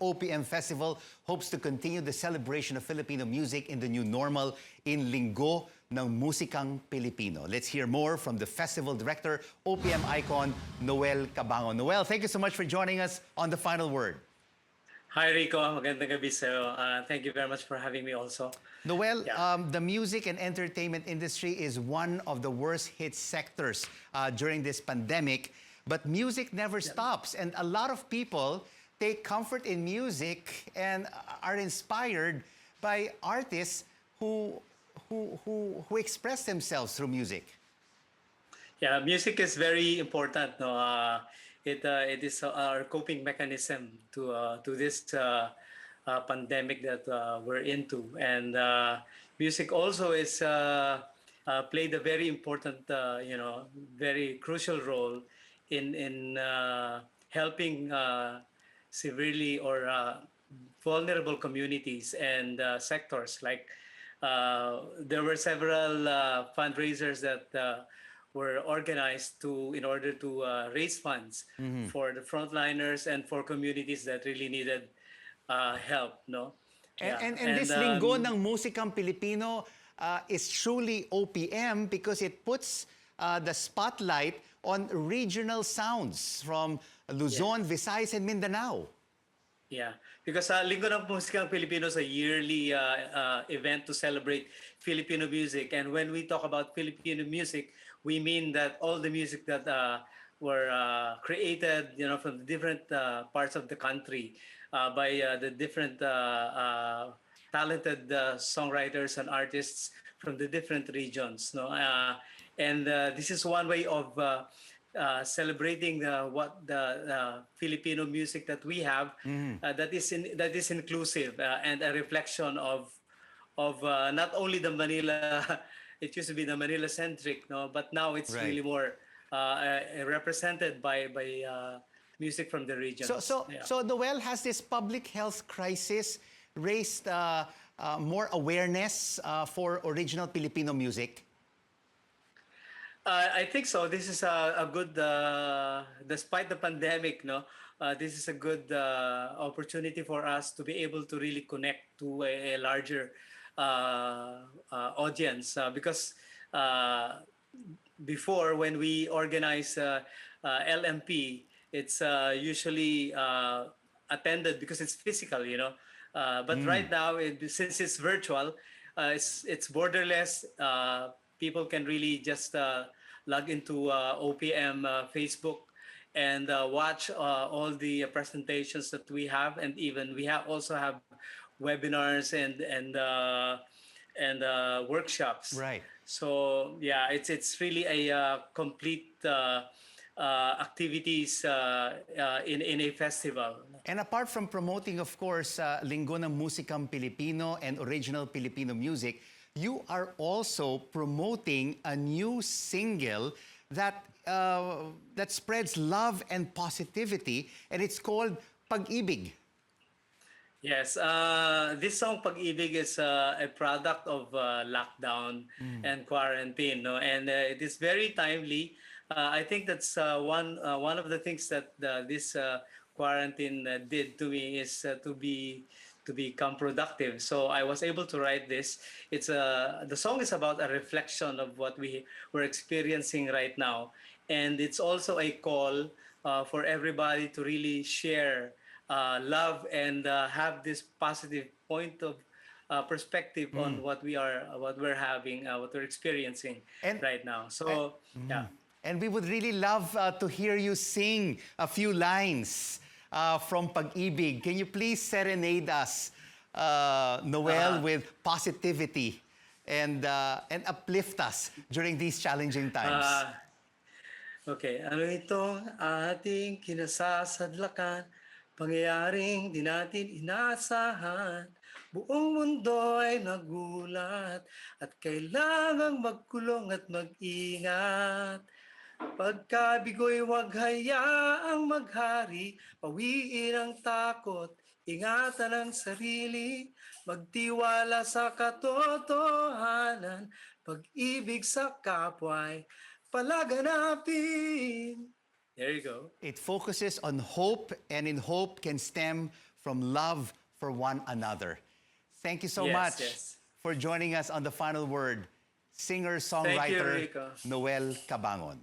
OPM Festival hopes to continue the celebration of Filipino music in the new normal in Linggo ng Musikang Pilipino. Let's hear more from the festival director, OPM icon, Noel Cabangon. Noel, thank you so much for joining us on The Final Word. Hi Rico, magandang gabi sa'yo. Thank you very much for having me also. Noel, the music and entertainment industry is one of the worst hit sectors during this pandemic, but music never stops. And a lot of people take comfort in music and are inspired by artists who express themselves through music. Yeah, music is very important. No, it is our coping mechanism to this pandemic that we're into, and music also is played a very important, very crucial role in helping severely or vulnerable communities and sectors. Like there were several fundraisers that were organized in order to raise funds for the frontliners and for communities that really needed help, no? And this Linggo ng Musikang Pilipino is truly OPM because it puts the spotlight on regional sounds from Luzon, Visayas, and Mindanao. Yeah, because Linggo ng Musikang Pilipino is a yearly event to celebrate Filipino music. And when we talk about Filipino music, we mean that all the music that were created, from the different parts of the country by the different talented songwriters and artists from the different regions. No, and this is one way of celebrating the Filipino music that we have, that is inclusive and a reflection of not only the Manila. It used to be the Manila centric, no, but now it's really more represented by music from the region. So Noel, has this public health crisis raised more awareness for original Filipino music? I think so. This is a good, despite the pandemic, no, this is a good opportunity for us to be able to really connect to a larger audience, because before, when we organize LMP, it's usually attended because it's physical, but right now, since it's virtual, it's borderless. People can really just log into OPM Facebook and watch all the presentations that we have, and even we also have webinars and workshops. Right. So yeah, it's really a complete activities in a festival. And apart from promoting, of course, Linggo ng Musikang Pilipino and original Filipino music, you are also promoting a new single that spreads love and positivity, and it's called Pag-ibig. Yes, this song Pag-ibig is a product of lockdown and quarantine, no? And it is very timely. I think that's one of the things that this quarantine did to me is to become productive. So I was able to write this. The song is about a reflection of what we're experiencing right now, and it's also a call for everybody to really share love and have this positive point of perspective on what we're having, what we're experiencing right now. So yeah. And we would really love to hear you sing a few lines from Pag-ibig. Can you please serenade us, Noel, with positivity and uplift us during these challenging times? Okay, ano itong ating kinasasadlakan, pangyayaring di natin inaasahan, buong mundo ay nagulat at kailangang magkulong at mag-ingat. Pagkabigo'y huwag hayaang maghari, pawiin ang takot, ingatan ang sarili, magtiwala sa katotohanan, pag-ibig sa kapwa'y palaganapin. There you go. It focuses on hope, and in hope can stem from love for one another. Thank you so Yes, much yes. for joining us on The Final Word, Thank you, singer-songwriter Rico. Noel Cabangon.